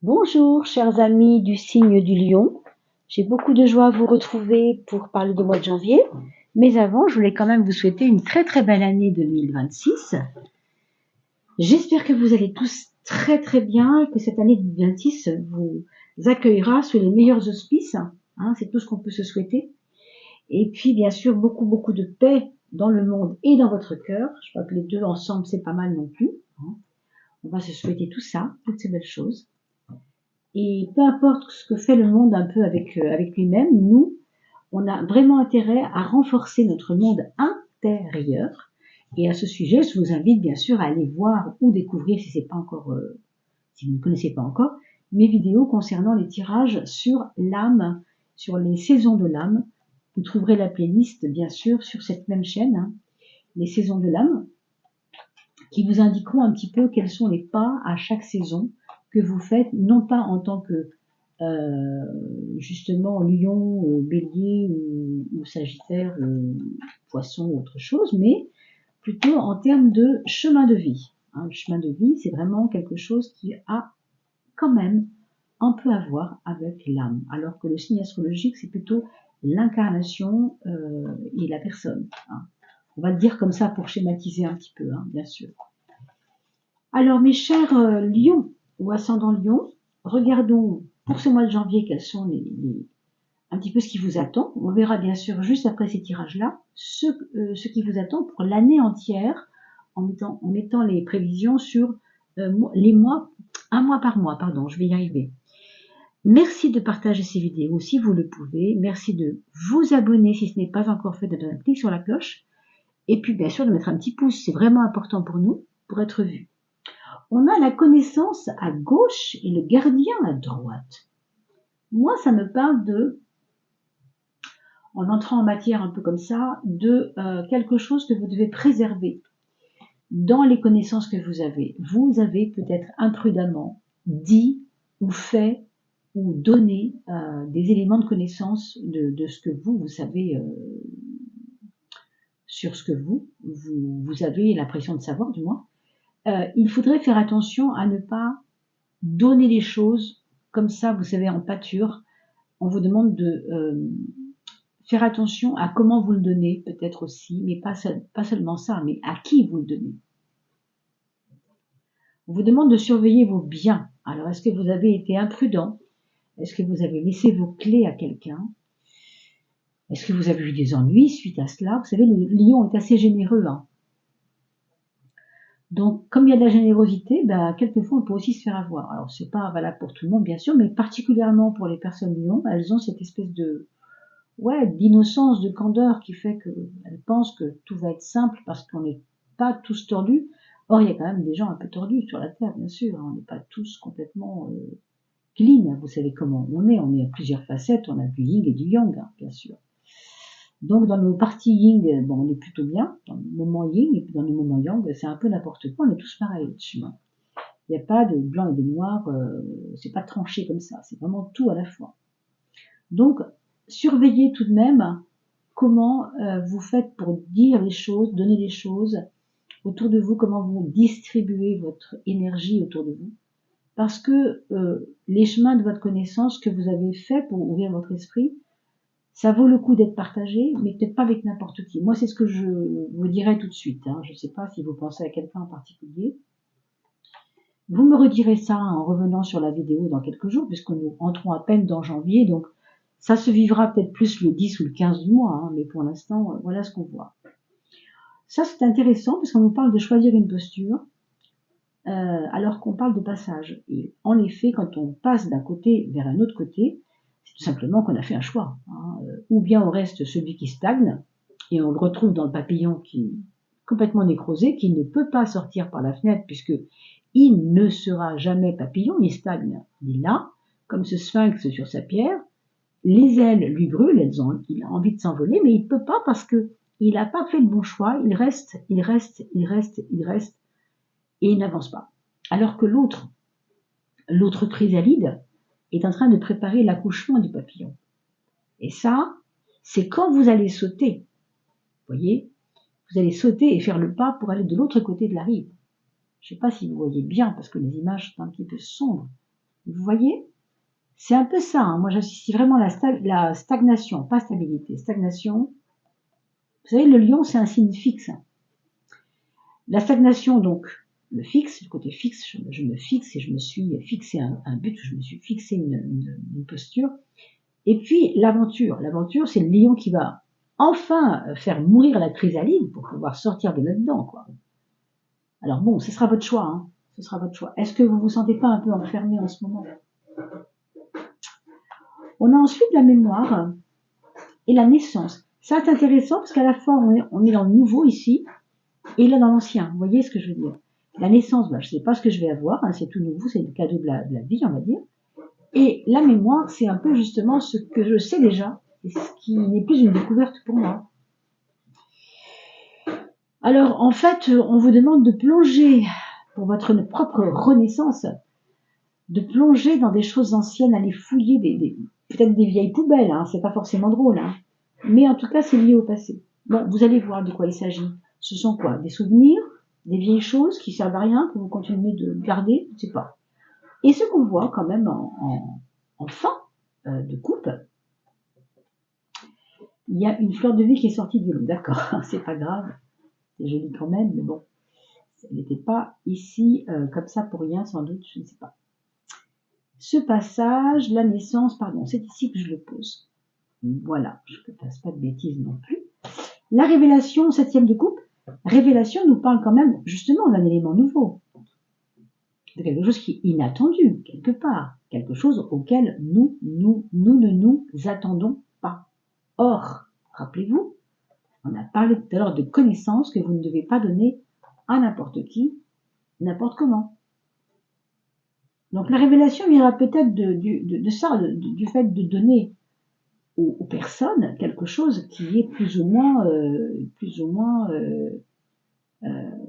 Bonjour, chers amis du signe du lion. J'ai beaucoup de joie à vous retrouver pour parler du mois de janvier. Mais avant, je voulais quand même vous souhaiter une très très belle année 2026. J'espère que vous allez tous très très bien et que cette année 2026 vous accueillera sous les meilleurs auspices. C'est tout ce qu'on peut se souhaiter. Et puis, bien sûr, beaucoup de paix dans le monde et dans votre cœur. Je crois que les deux ensemble, c'est pas mal non plus. On va se souhaiter tout ça, toutes ces belles choses. Et peu importe ce que fait le monde un peu avec lui-même, nous, on a vraiment intérêt à renforcer notre monde intérieur. Et à ce sujet, je vous invite bien sûr à aller voir ou découvrir, si c'est pas encore, si vous ne connaissez pas encore, mes vidéos concernant les tirages sur l'âme, sur les saisons de l'âme. Vous trouverez la playlist bien sûr sur cette même chaîne, les saisons de l'âme, qui vous indiqueront un petit peu quels sont les pas à chaque saison que vous faites, non pas en tant que justement lion, bélier ou sagittaire, poisson ou autre chose, mais plutôt en termes de chemin de vie. Le chemin de vie, c'est vraiment quelque chose qui a quand même un peu à voir avec l'âme, alors que le signe astrologique, c'est plutôt l'incarnation et la personne. On va le dire comme ça pour schématiser un petit peu, bien sûr. Alors, mes chers lions ou ascendants lions, regardons pour ce mois de janvier quels sont un petit peu ce qui vous attend. On verra bien sûr juste après ces tirages-là ce qui vous attend pour l'année entière en mettant les prévisions sur les mois, un mois par mois, pardon, je vais y arriver. Merci de partager ces vidéos si vous le pouvez. Merci de vous abonner si ce n'est pas encore fait, de donner un clic sur la cloche. Et puis bien sûr de mettre un petit pouce, c'est vraiment important pour nous, pour être vu. On a la connaissance à gauche et le gardien à droite. Moi, ça me parle de, en entrant en matière un peu comme ça, de quelque chose que vous devez préserver dans les connaissances que vous avez. Vous avez peut-être imprudemment dit ou fait ou donné des éléments de connaissance de ce que vous savez sur ce que vous avez l'impression de savoir, du moins. Il faudrait faire attention à ne pas donner les choses comme ça, vous savez, en pâture. On vous demande de faire attention à comment vous le donnez, peut-être aussi, mais pas seulement ça, mais à qui vous le donnez. On vous demande de surveiller vos biens. Alors, est-ce que vous avez été imprudent? Est-ce que vous avez laissé vos clés à quelqu'un? Est-ce que vous avez eu des ennuis suite à cela? Vous savez, le lion est assez généreux. Donc, comme il y a de la générosité, quelquefois on peut aussi se faire avoir. Alors, c'est pas valable pour tout le monde, bien sûr, mais particulièrement pour les personnes lions, elles ont cette espèce d'innocence, de candeur qui fait qu'elles pensent que tout va être simple parce qu'on n'est pas tous tordus. Or, il y a quand même des gens un peu tordus sur la Terre, bien sûr. On n'est pas tous complètement clean. Vous savez comment on est à plusieurs facettes. On a du yin et du yang, bien sûr. Donc, dans nos parties yin, on est plutôt bien. Dans nos moments yin et puis dans nos moments yang, c'est un peu n'importe quoi. On est tous pareils là-dessus. Il n'y a pas de blanc et de noir. C'est pas tranché comme ça. C'est vraiment tout à la fois. Donc, surveillez tout de même comment vous faites pour dire les choses, donner les choses autour de vous, comment vous distribuez votre énergie autour de vous. Parce que les chemins de votre connaissance que vous avez fait pour ouvrir votre esprit, ça vaut le coup d'être partagé, mais peut-être pas avec n'importe qui. Moi, c'est ce que je vous dirais tout de suite. Je ne sais pas si vous pensez à quelqu'un en particulier. Vous me redirez ça en revenant sur la vidéo dans quelques jours, puisque nous entrons à peine dans janvier, donc ça se vivra peut-être plus le 10 ou le 15 du mois, mais pour l'instant, voilà ce qu'on voit. Ça, c'est intéressant, parce qu'on nous parle de choisir une posture, alors qu'on parle de passage. Et en effet, quand on passe d'un côté vers un autre côté, c'est tout simplement qu'on a fait un choix. Ou bien on reste celui qui stagne, et on le retrouve dans le papillon qui est complètement nécrosé, qui ne peut pas sortir par la fenêtre, puisque il ne sera jamais papillon, il stagne. Il est là, comme ce sphinx sur sa pierre, les ailes lui brûlent, il a envie de s'envoler, mais il ne peut pas parce que il n'a pas fait le bon choix, il reste, et il n'avance pas. Alors que l'autre chrysalide, est en train de préparer l'accouchement du papillon. Et ça, c'est quand vous allez sauter. Vous voyez, vous allez sauter et faire le pas pour aller de l'autre côté de la rive. Je ne sais pas si vous voyez bien, parce que les images sont un petit peu sombres. Vous voyez? C'est un peu ça, hein. Moi j'associe vraiment la stagnation, pas stabilité, stagnation. Vous savez, le lion, c'est un signe fixe. La stagnation, donc, le fixe, le côté fixe, je me fixe et je me suis fixé un but, je me suis fixé une posture. Et puis l'aventure, c'est le lion qui va enfin faire mourir la chrysalide pour pouvoir sortir de là-dedans, quoi. Alors bon, ce sera votre choix, hein. Ce sera votre choix. Est-ce que vous vous sentez pas un peu enfermé en ce moment? On a ensuite la mémoire et la naissance. Ça, c'est intéressant parce qu'à la fois, on est dans le nouveau ici et là dans l'ancien. Vous voyez ce que je veux dire? La naissance, je ne sais pas ce que je vais avoir, hein, c'est tout nouveau, c'est le cadeau de la vie, on va dire. Et la mémoire, c'est un peu justement ce que je sais déjà, et ce qui n'est plus une découverte pour moi. Alors, en fait, on vous demande de plonger, pour votre propre renaissance, de plonger dans des choses anciennes, aller fouiller peut-être des vieilles poubelles, hein, c'est pas forcément drôle, hein, mais en tout cas, c'est lié au passé. Bon, vous allez voir de quoi il s'agit. Ce sont quoi? Des souvenirs, des vieilles choses qui servent à rien, que vous continuez de garder, je ne sais pas. Et ce qu'on voit quand même en fin de coupe, il y a une fleur de vie qui est sortie du lot. D'accord, c'est pas grave, c'est joli quand même, mais bon, elle n'était pas ici comme ça pour rien, sans doute, je ne sais pas. Ce passage, la naissance, pardon, c'est ici que je le pose. Voilà, je ne fasse pas de bêtises non plus. La révélation, 7e de coupe, révélation nous parle quand même justement d'un élément nouveau, de quelque chose qui est inattendu, quelque part, quelque chose auquel nous ne nous attendons pas. Or, rappelez-vous, on a parlé tout à l'heure de connaissances que vous ne devez pas donner à n'importe qui, n'importe comment. Donc la révélation viendra peut-être de ça, du fait de donner aux personnes quelque chose qui est plus ou moins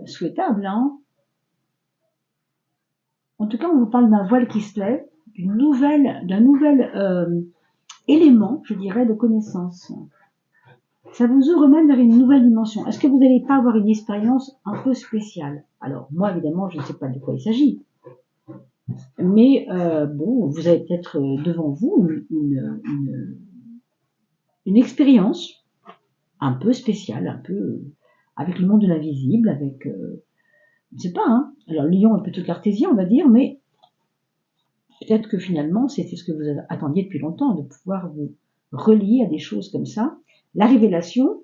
souhaitable, hein. En tout cas, on vous parle d'un voile qui se lève, d'un nouvel élément, je dirais, de connaissance. Ça vous ouvre même vers une nouvelle dimension. Est-ce que vous n'allez pas avoir une expérience un peu spéciale? Alors, moi, évidemment, je ne sais pas de quoi il s'agit. Mais bon, vous avez peut-être devant vous une expérience un peu spéciale, un peu avec le monde de l'invisible, avec, je ne sais pas, hein. Alors, Lion est plutôt cartésien, on va dire, mais peut-être que finalement, c'était ce que vous attendiez depuis longtemps, de pouvoir vous relier à des choses comme ça. La révélation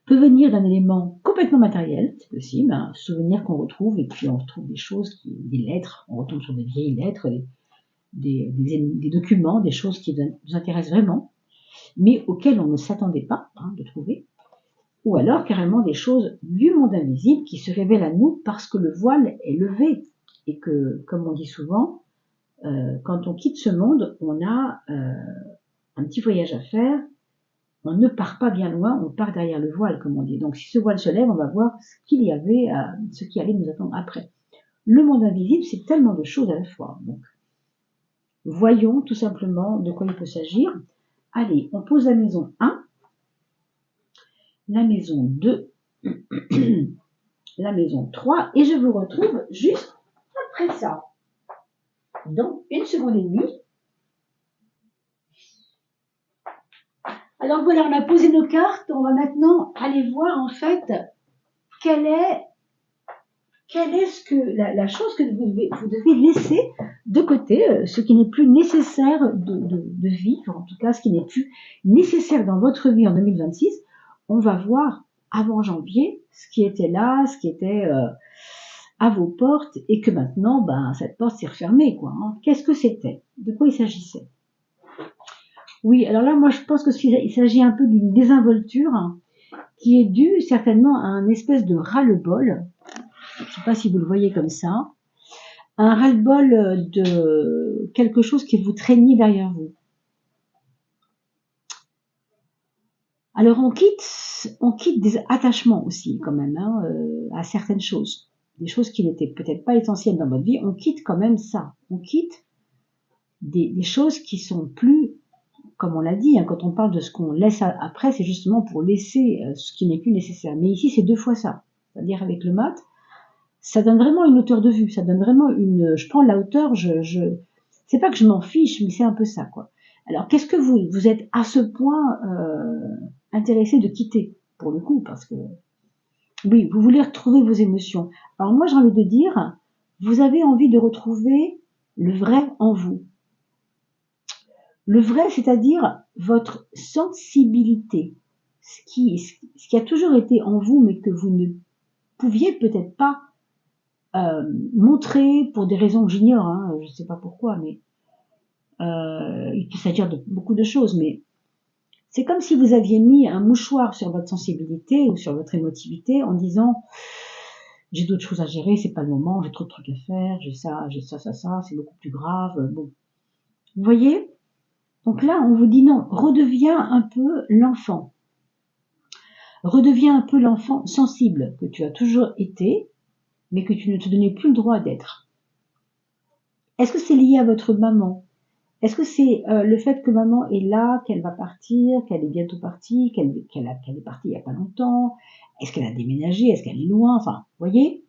peut venir d'un élément complètement matériel, c'est possible, un souvenir qu'on retrouve, et puis on retrouve des choses, des lettres, on retombe sur des vieilles lettres, des documents, des choses qui nous intéressent vraiment, mais auxquelles on ne s'attendait pas de trouver, ou alors carrément des choses du monde invisible qui se révèlent à nous parce que le voile est levé, et que, comme on dit souvent, quand on quitte ce monde, on a un petit voyage à faire. On ne part pas bien loin, on part derrière le voile, comme on dit. Donc, si ce voile se lève, on va voir ce qu'il y avait, ce qui allait nous attendre après. Le monde invisible, c'est tellement de choses à la fois. Donc, voyons tout simplement de quoi il peut s'agir. Allez, on pose la maison 1, la maison 2, la maison 3, et je vous retrouve juste après ça. Dans 1 seconde et demie. Alors voilà, on a posé nos cartes, on va maintenant aller voir en fait quelle est la chose que vous devez laisser de côté, ce qui n'est plus nécessaire de vivre, en tout cas ce qui n'est plus nécessaire dans votre vie en 2026. On va voir avant janvier ce qui était là, ce qui était à vos portes, et que maintenant, cette porte s'est refermée, quoi, hein. Qu'est-ce que c'était? De quoi il s'agissait? Oui, alors là, moi, je pense qu'il s'agit un peu d'une désinvolture qui est due certainement à un espèce de ras-le-bol. Je ne sais pas si vous le voyez comme ça. Un ras-le-bol de quelque chose qui vous traînait derrière vous. Alors, on quitte des attachements aussi, quand même, à certaines choses. Des choses qui n'étaient peut-être pas essentielles dans votre vie. On quitte quand même ça. On quitte des choses qui sont plus, comme on l'a dit, quand on parle de ce qu'on laisse après, c'est justement pour laisser ce qui n'est plus nécessaire. Mais ici, c'est 2 fois ça. C'est-à-dire avec le mat, ça donne vraiment une hauteur de vue, ça donne vraiment je prends la hauteur, c'est pas que je m'en fiche, mais c'est un peu ça, quoi. Alors, qu'est-ce que vous êtes à ce point intéressé de quitter, pour le coup, parce que, oui, vous voulez retrouver vos émotions. Alors moi, j'ai envie de dire, vous avez envie de retrouver le vrai en vous. Le vrai, c'est-à-dire votre sensibilité, ce qui a toujours été en vous, mais que vous ne pouviez peut-être pas montrer pour des raisons que j'ignore, hein, je ne sais pas pourquoi, mais il peut s'agir de beaucoup de choses, mais c'est comme si vous aviez mis un mouchoir sur votre sensibilité ou sur votre émotivité en disant j'ai d'autres choses à gérer, c'est pas le moment, j'ai trop de trucs à faire, j'ai ça, c'est beaucoup plus grave. Bon, vous voyez? Donc là, on vous dit non, redeviens un peu l'enfant. Redeviens un peu l'enfant sensible que tu as toujours été, mais que tu ne te donnais plus le droit d'être. Est-ce que c'est lié à votre maman? Est-ce que c'est le fait que maman est là, qu'elle va partir, qu'elle est bientôt partie, qu'elle est partie il n'y a pas longtemps? Est-ce qu'elle a déménagé? Est-ce qu'elle est loin? Enfin, vous voyez,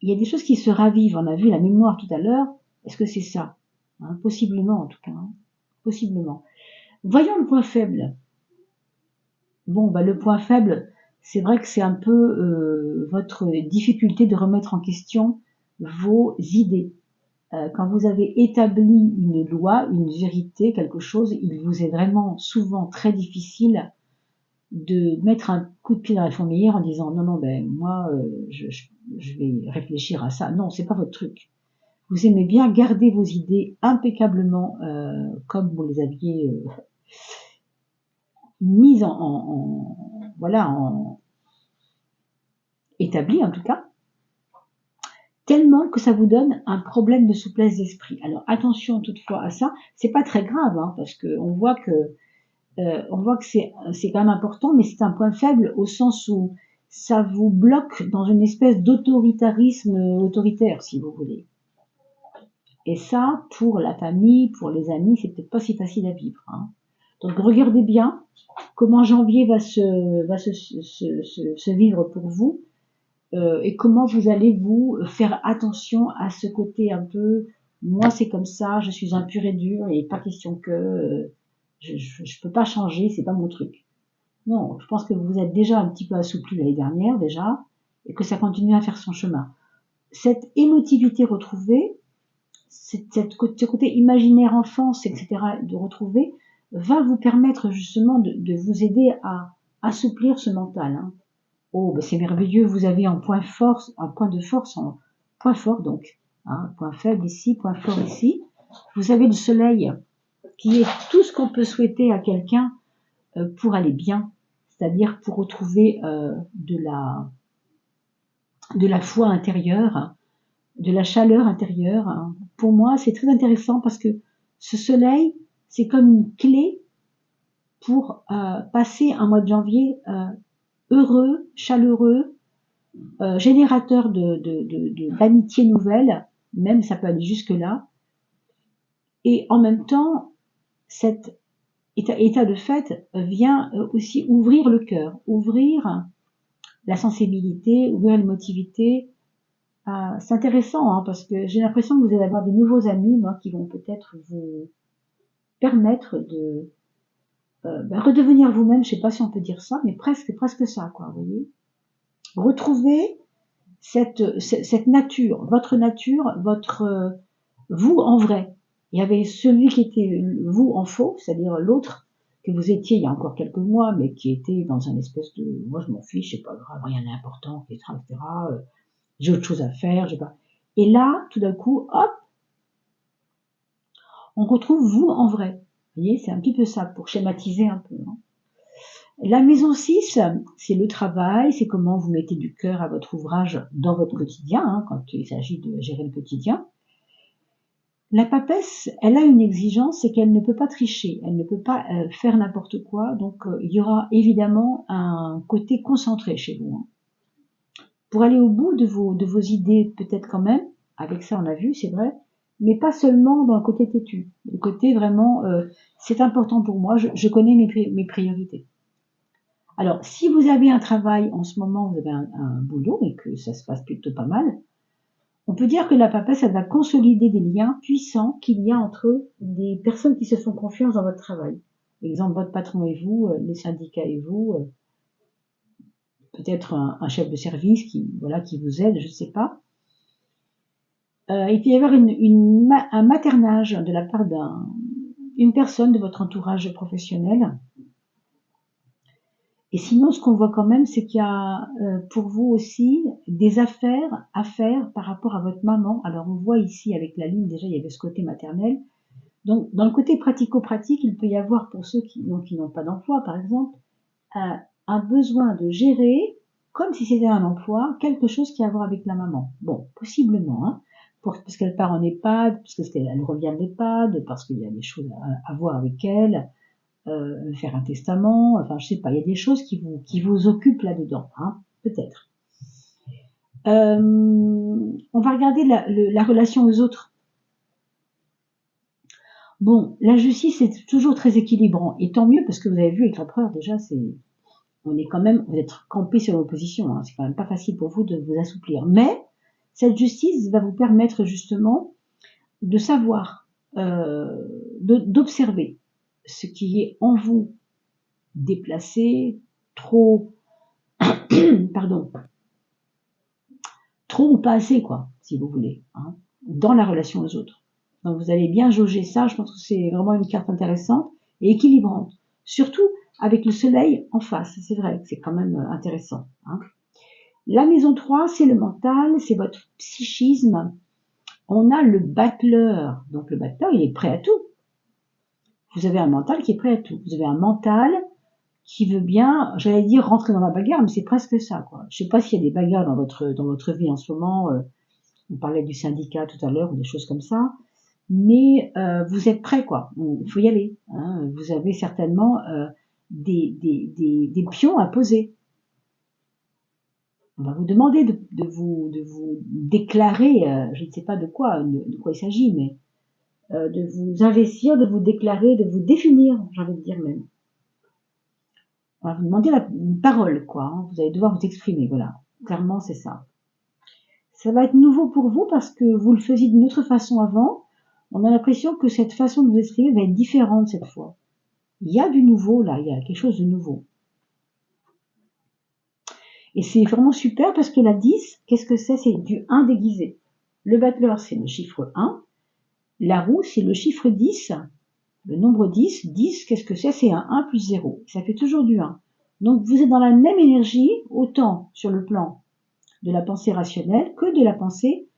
il y a des choses qui se ravivent. On a vu la mémoire tout à l'heure. Est-ce que c'est ça? Hein, possiblement, en tout cas. Hein, possiblement. Voyons le point faible. Bon, bah, le point faible, c'est vrai que c'est un peu votre difficulté de remettre en question vos idées. Quand vous avez établi une loi, une vérité, quelque chose, il vous est vraiment souvent très difficile de mettre un coup de pied dans la fourmilière en disant non, non, ben moi, je vais réfléchir à ça. Non, c'est pas votre truc. Vous aimez bien garder vos idées impeccablement comme vous les aviez mises voilà, établies en tout cas, tellement que ça vous donne un problème de souplesse d'esprit. Alors attention toutefois à ça, c'est pas très grave, hein, parce qu'on voit que c'est quand même important, mais c'est un point faible au sens où ça vous bloque dans une espèce d'autoritarisme autoritaire, si vous voulez. Et ça, pour la famille, pour les amis, c'est peut-être pas si facile à vivre. Hein. Donc regardez bien comment janvier va se vivre pour vous et comment vous allez vous faire attention à ce côté un peu moi c'est comme ça, je suis un pur et dur et pas question que je peux pas changer, c'est pas mon truc. Non, je pense que vous êtes déjà un petit peu assoupli l'année dernière déjà et que ça continue à faire son chemin. Cette émotivité retrouvée, ce côté imaginaire enfance, etc. de retrouver, va vous permettre justement de vous aider à assouplir ce mental. Hein. Oh, ben c'est merveilleux, vous avez un point de force, en point fort donc, hein, point faible ici, point fort ici. Vous avez le soleil qui est tout ce qu'on peut souhaiter à quelqu'un pour aller bien, c'est-à-dire pour retrouver de la foi intérieure, de la chaleur intérieure. Hein. Pour moi, c'est très intéressant parce que ce soleil, c'est comme une clé pour passer un mois de janvier heureux, chaleureux, générateur d'amitié nouvelle, même ça peut aller jusque-là, et en même temps, cet état de fait vient aussi ouvrir le cœur, ouvrir la sensibilité, ouvrir l'émotivité. C'est intéressant, hein, parce que j'ai l'impression que vous allez avoir de nouveaux amis, moi, qui vont peut-être vous permettre de redevenir vous-même, je sais pas si on peut dire ça, mais presque ça, quoi, vous voyez. Retrouver cette nature, votre vous en vrai. Il y avait celui qui était vous en faux, c'est-à-dire l'autre que vous étiez il y a encore quelques mois, mais qui était dans un espèce de moi je m'en fiche, c'est pas grave, rien n'est important, etc. J'ai autre chose à faire, j'ai pas. Et là, tout d'un coup, hop, on retrouve vous en vrai. Vous voyez, c'est un petit peu ça pour schématiser un peu. Hein. La maison 6, c'est le travail, c'est comment vous mettez du cœur à votre ouvrage dans votre quotidien, hein, quand il s'agit de gérer le quotidien. La papesse, elle a une exigence, c'est qu'elle ne peut pas tricher, elle ne peut pas faire n'importe quoi, donc il y aura évidemment un côté concentré chez vous. Hein. Pour aller au bout de vos idées, peut-être quand même, avec ça on a vu, c'est vrai, mais pas seulement dans le côté têtu, le côté vraiment, c'est important pour moi, je connais mes priorités. Alors, si vous avez un travail en ce moment, vous avez un boulot et que ça se passe plutôt pas mal, on peut dire que la papesse, elle va consolider des liens puissants qu'il y a entre des personnes qui se font confiance dans votre travail. Exemple, votre patron et vous, les syndicats et vous, peut-être un chef de service qui, voilà, qui vous aide, je ne sais pas. Il peut y avoir un maternage de la part d'une personne de votre entourage professionnel. Et sinon, ce qu'on voit quand même, c'est qu'il y a pour vous aussi des affaires à faire par rapport à votre maman. Alors, on voit ici avec la lune, déjà, il y avait ce côté maternel. Donc, dans le côté pratico-pratique, il peut y avoir pour ceux qui n'ont pas d'emploi, par exemple, un besoin de gérer, comme si c'était un emploi, quelque chose qui a à voir avec la maman. Bon, possiblement, hein, parce qu'elle part en EHPAD, parce qu'elle revient de l'EHPAD, parce qu'il y a des choses à voir avec elle, faire un testament, enfin, je sais pas, il y a des choses qui vous occupent là-dedans, hein, peut-être. On va regarder la relation aux autres. Bon, la justice, c'est toujours très équilibrant, et tant mieux, parce que vous avez vu avec l'empereur, déjà, on est quand même, vous êtes campé sur vos positions, hein, c'est quand même pas facile pour vous de vous assouplir. Mais, cette justice va vous permettre justement de savoir, d'observer ce qui est en vous déplacé, trop, pardon, trop ou pas assez, quoi, si vous voulez, hein, dans la relation aux autres. Donc vous allez bien jauger ça, je pense que c'est vraiment une carte intéressante et équilibrante. Surtout avec le soleil en face, c'est vrai, c'est quand même intéressant. Hein. La maison 3, c'est le mental, c'est votre psychisme. On a le battleur. Donc le battleur, il est prêt à tout. Vous avez un mental qui est prêt à tout. Vous avez un mental qui veut bien, j'allais dire rentrer dans la bagarre, mais c'est presque ça, quoi. Je sais pas s'il y a des bagarres dans votre vie en ce moment. On parlait du syndicat tout à l'heure ou des choses comme ça, mais vous êtes prêt, quoi. Il faut y aller. Hein. Vous avez certainement des pions à poser. On va vous demander de vous déclarer, je ne sais pas de quoi il s'agit, mais de vous investir, de vous déclarer, de vous définir, j'ai envie de dire même. On va vous demander une parole, quoi. Hein. Vous allez devoir vous exprimer, voilà. Clairement, c'est ça. Ça va être nouveau pour vous parce que vous le faisiez d'une autre façon avant. On a l'impression que cette façon de vous exprimer va être différente cette fois. Il y a du nouveau là, il y a quelque chose de nouveau. Et c'est vraiment super parce que la 10, qu'est-ce que c'est? C'est du 1 déguisé. Le battleur, c'est le chiffre 1. La roue, c'est le chiffre 10. Le nombre 10, 10, qu'est-ce que c'est? C'est un 1 plus 0. Ça fait toujours du 1. Donc vous êtes dans la même énergie, autant sur le plan de la pensée rationnelle que de la pensée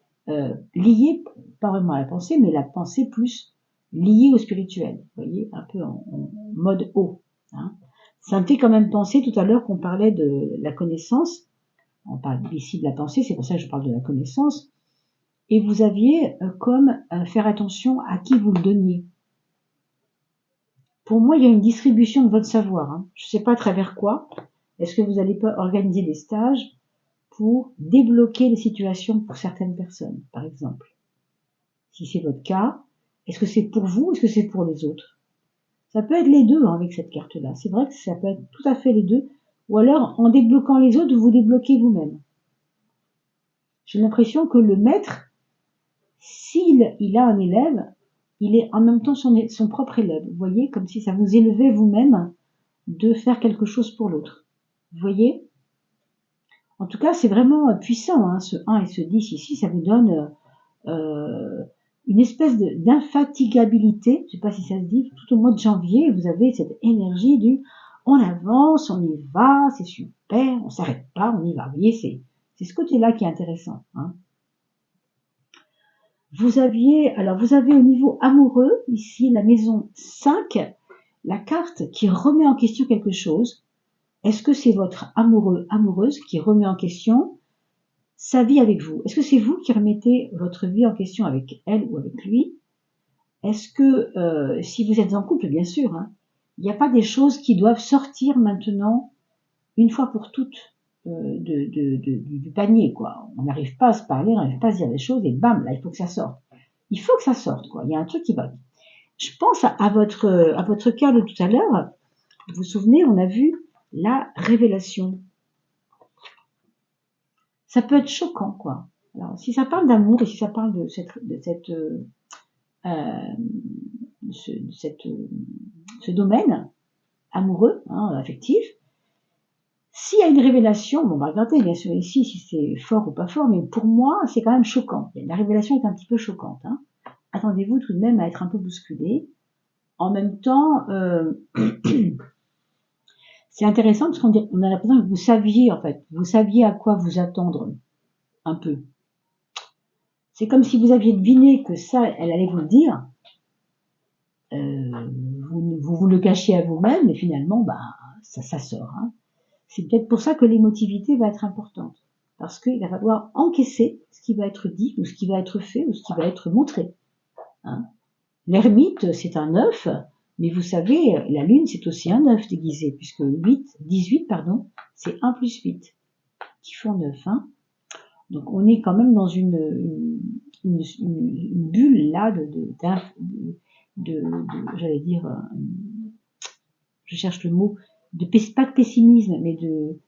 liée, pas vraiment à la pensée, mais la pensée plus liée au spirituel. Vous voyez, un peu en mode haut. Hein. Ça me fait quand même penser tout à l'heure qu'on parlait de la connaissance. On parle ici de la pensée, c'est pour ça que je parle de la connaissance. Et vous aviez comme faire attention à qui vous le donniez. Pour moi, il y a une distribution de votre savoir. Hein. Je ne sais pas à travers quoi. Est-ce que vous allez pas organiser des stages pour débloquer les situations pour certaines personnes, par exemple? Si c'est votre cas, est-ce que c'est pour vous ou est-ce que c'est pour les autres? Ça peut être les deux hein, avec cette carte-là. C'est vrai que ça peut être tout à fait les deux. Ou alors, en débloquant les autres, vous débloquez vous-même. J'ai l'impression que le maître, s'il a un élève, il est en même temps son propre élève. Vous voyez, comme si ça vous élevait vous-même de faire quelque chose pour l'autre. Vous voyez? En tout cas, c'est vraiment puissant, hein, ce 1 et ce 10 ici, ça vous donne une espèce d'infatigabilité, je ne sais pas si ça se dit, tout au mois de janvier, vous avez cette énergie du on avance, on y va, c'est super, on s'arrête pas, on y va. Vous voyez, c'est ce côté-là qui est intéressant. Hein. Vous avez au niveau amoureux, ici, la maison 5, la carte qui remet en question quelque chose. Est-ce que c'est votre amoureux, amoureuse qui remet en question sa vie avec vous? Est-ce que c'est vous qui remettez votre vie en question avec elle ou avec lui? Est-ce que, si vous êtes en couple, bien sûr, hein, il n'y a pas des choses qui doivent sortir maintenant, une fois pour toutes, du panier, quoi. On n'arrive pas à se parler, on n'arrive pas à se dire des choses, et bam, là, il faut que ça sorte. Il faut que ça sorte, quoi. Il y a un truc qui va. Je pense à votre cas de tout à l'heure. Vous vous souvenez, on a vu la révélation. Ça peut être choquant, quoi. Alors, si ça parle d'amour et si ça parle de ce domaine amoureux, affectif, s'il y a une révélation, bon, on va regarder bien sûr ici si c'est fort ou pas fort, mais pour moi, c'est quand même choquant. La révélation est un petit peu choquante. Attendez-vous tout de même à être un peu bousculé. En même temps, c'est intéressant parce qu'on a l'impression que vous saviez, en fait, vous saviez à quoi vous attendre un peu. C'est comme si vous aviez deviné que ça, elle allait vous le dire. Vous le cachiez à vous-même, et finalement, ça sort. C'est peut-être pour ça que l'émotivité va être importante. Parce qu'il va falloir encaisser ce qui va être dit, ou ce qui va être fait, ou ce qui va être montré. L'ermite, c'est un œuf, mais vous savez, la lune, c'est aussi un œuf déguisé, puisque 18, c'est 1 plus 8, qui font 9. Donc on est quand même dans une bulle là j'allais dire, je cherche le mot, pas de pessimisme, mais de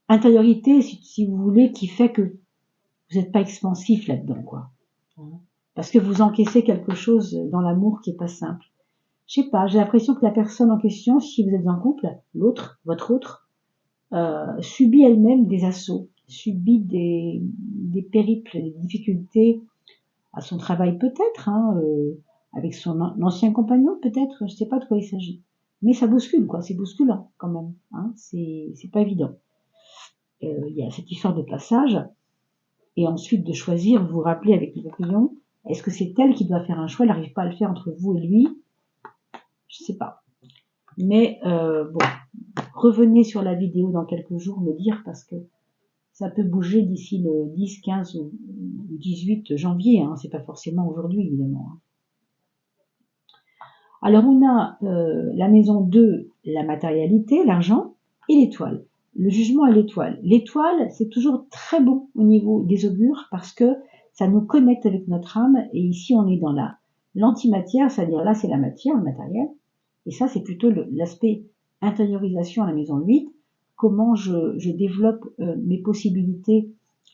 intériorité, si vous voulez, qui fait que vous n'êtes pas expansif là-dedans, quoi. Parce que vous encaissez quelque chose dans l'amour qui est pas simple. Je sais pas, j'ai l'impression que la personne en question, si vous êtes en couple, votre autre, subit elle-même des assauts, subit des périples, des difficultés à son travail peut-être, avec son ancien compagnon peut-être, je sais pas de quoi il s'agit. Mais ça bouscule, quoi, c'est bousculant quand même, c'est pas évident. Il y a cette histoire de passage, et ensuite de choisir, vous vous rappelez avec le papillon, est-ce que c'est elle qui doit faire un choix, elle n'arrive pas à le faire entre vous et lui, je sais pas. Mais bon, revenez sur la vidéo dans quelques jours, me dire, parce que ça peut bouger d'ici le 10, 15 ou 18 janvier, c'est pas forcément aujourd'hui évidemment. Alors on a la maison 2, la matérialité, l'argent, et l'étoile. Le jugement et l'étoile. L'étoile, c'est toujours très bon au niveau des augures parce que ça nous connecte avec notre âme, et ici on est dans l'antimatière, c'est-à-dire là c'est la matière, le matériel, et ça c'est plutôt l'aspect intériorisation à la maison 8, comment je développe mes possibilités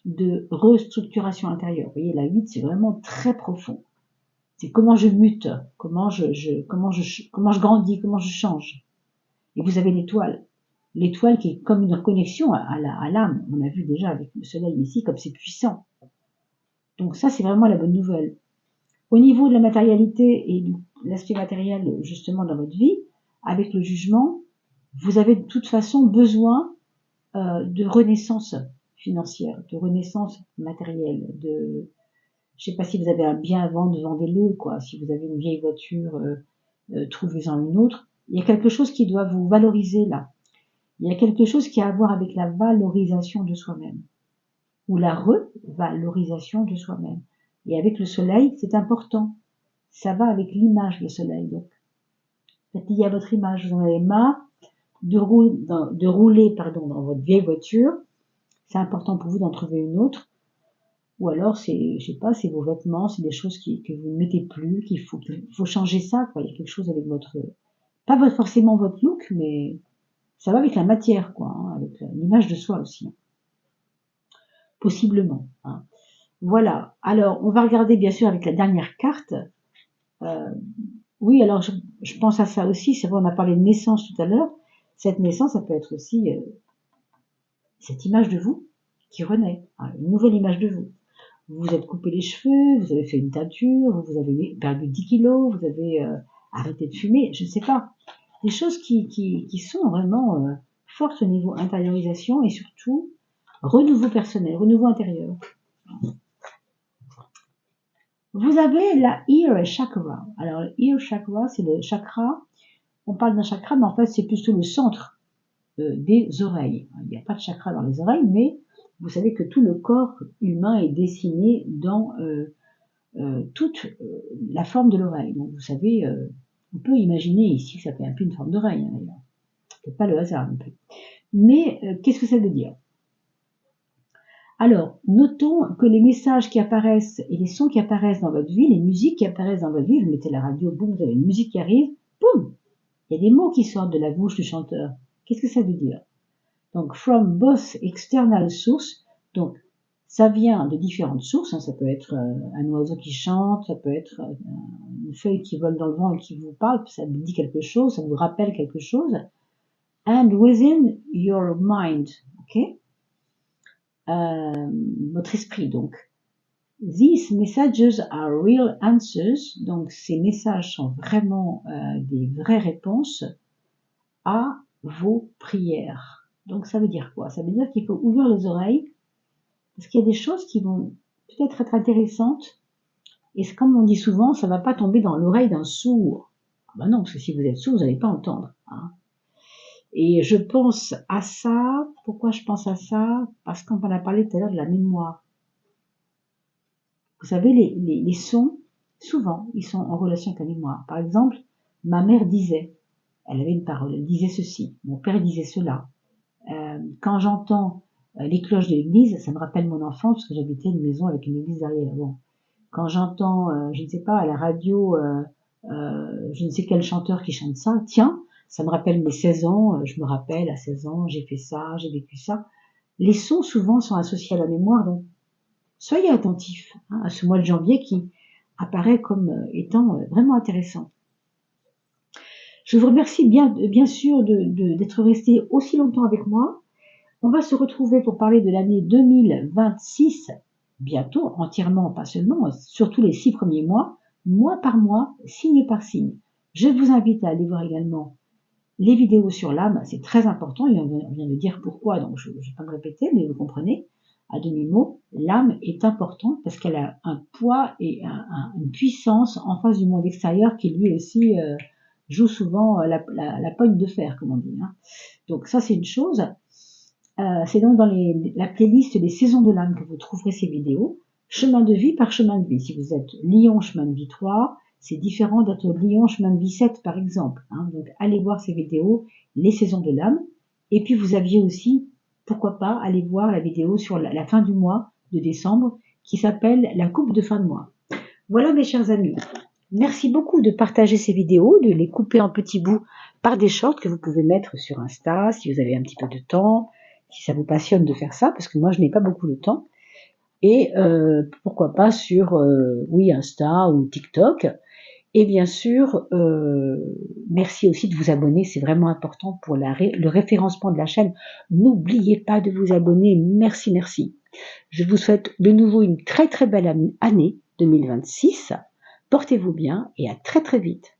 de restructuration intérieure. Vous voyez, la 8 c'est vraiment très profond. C'est comment je mute, comment je grandis, comment je change. Et vous avez l'étoile. L'étoile qui est comme une connexion à l'âme. On a vu déjà avec le soleil ici comme c'est puissant. Donc ça, c'est vraiment la bonne nouvelle. Au niveau de la matérialité et de l'aspect matériel, justement, dans votre vie, avec le jugement, vous avez de toute façon besoin de renaissance financière, de renaissance matérielle, je sais pas si vous avez un bien à vendre, vendez-le, quoi. Si vous avez une vieille voiture, trouvez-en une autre. Il y a quelque chose qui doit vous valoriser là. Il y a quelque chose qui a à voir avec la valorisation de soi-même. Ou la revalorisation de soi-même. Et avec le soleil, c'est important. Ça va avec l'image, le soleil, donc. Peut-être lié à votre image. Vous en avez marre de rouler, dans votre vieille voiture. C'est important pour vous d'en trouver une autre. Ou alors, je sais pas, c'est vos vêtements, c'est des choses que vous ne mettez plus, qu'il faut changer ça, quoi. Il y a quelque chose avec pas forcément votre look, mais ça va avec la matière, quoi, avec l'image de soi aussi. Possiblement. Voilà. Alors, on va regarder, bien sûr, avec la dernière carte. Oui, alors, je pense à ça aussi. C'est vrai, on a parlé de naissance tout à l'heure. Cette naissance, ça peut être aussi cette image de vous qui renaît. Une nouvelle image de vous. Vous vous êtes coupé les cheveux, vous avez fait une teinture, vous avez perdu 10 kilos, vous avez arrêté de fumer, je ne sais pas. Des choses qui sont vraiment fortes au niveau intériorisation et surtout renouveau personnel, renouveau intérieur. Vous avez la ear chakra. Alors, le ear chakra, c'est le chakra. On parle d'un chakra, mais en fait, c'est plutôt le centre des oreilles. Il n'y a pas de chakra dans les oreilles, mais vous savez que tout le corps humain est dessiné dans toute la forme de l'oreille. Donc vous savez, on peut imaginer ici que ça fait un peu une forme d'oreille, d'ailleurs. C'est pas le hasard non plus. Mais qu'est-ce que ça veut dire? Alors, notons que les messages qui apparaissent et les sons qui apparaissent dans votre vie, les musiques qui apparaissent dans votre vie, vous mettez la radio, boum, vous avez une musique qui arrive, boum, il y a des mots qui sortent de la bouche du chanteur. Qu'est-ce que ça veut dire? Donc, from both external sources, donc ça vient de différentes sources, hein, ça peut être un oiseau qui chante, ça peut être une feuille qui vole dans le vent et qui vous parle, ça vous dit quelque chose, ça vous rappelle quelque chose. And within your mind, ok, votre esprit donc. These messages are real answers, donc ces messages sont vraiment des vraies réponses à vos prières. Donc ça veut dire quoi? Ça veut dire qu'il faut ouvrir les oreilles, parce qu'il y a des choses qui vont peut-être être intéressantes, et comme on dit souvent, ça ne va pas tomber dans l'oreille d'un sourd. Ah ben non, parce que si vous êtes sourd, vous n'allez pas entendre. Hein. Et je pense à ça, pourquoi je pense à ça? Parce qu'on en a parlé tout à l'heure de la mémoire. Vous savez, les sons, souvent, ils sont en relation avec la mémoire. Par exemple, ma mère disait, elle avait une parole, elle disait ceci, mon père disait cela. Quand j'entends les cloches de l'église, ça me rappelle mon enfance, parce que j'habitais une maison avec une église derrière. Bon. Quand j'entends, je ne sais pas, à la radio, je ne sais quel chanteur qui chante ça, tiens, ça me rappelle mes 16 ans, je me rappelle, à 16 ans, j'ai fait ça, j'ai vécu ça. Les sons, souvent, sont associés à la mémoire, donc soyez attentifs hein, à ce mois de janvier qui apparaît comme étant vraiment intéressant. Je vous remercie bien sûr d'être resté aussi longtemps avec moi. On va se retrouver pour parler de l'année 2026, bientôt, entièrement, pas seulement, surtout les 6 premiers mois par mois, signe par signe. Je vous invite à aller voir également les vidéos sur l'âme, c'est très important, et on vient de dire pourquoi, donc je ne vais pas me répéter, mais vous comprenez, à demi-mot, l'âme est importante parce qu'elle a un poids et une puissance en face du monde extérieur qui lui aussi joue souvent la poigne de fer, comme on dit. Hein. Donc ça c'est une chose. C'est donc dans la playlist des saisons de l'âme que vous trouverez ces vidéos. Chemin de vie par chemin de vie. Si vous êtes Lion, chemin de vie 3, c'est différent d'être Lion, chemin de vie 7 par exemple. Hein. Donc allez voir ces vidéos, les saisons de l'âme. Et puis vous aviez aussi, pourquoi pas, aller voir la vidéo sur la fin du mois de décembre qui s'appelle la coupe de fin de mois. Voilà mes chers amis. Merci beaucoup de partager ces vidéos, de les couper en petits bouts par des shorts que vous pouvez mettre sur Insta si vous avez un petit peu de temps, si ça vous passionne de faire ça, parce que moi je n'ai pas beaucoup de temps. Et pourquoi pas sur Insta ou TikTok. Et bien sûr, merci aussi de vous abonner, c'est vraiment important pour le référencement de la chaîne. N'oubliez pas de vous abonner, merci, merci. Je vous souhaite de nouveau une très très belle année 2026. Portez-vous bien et à très très vite.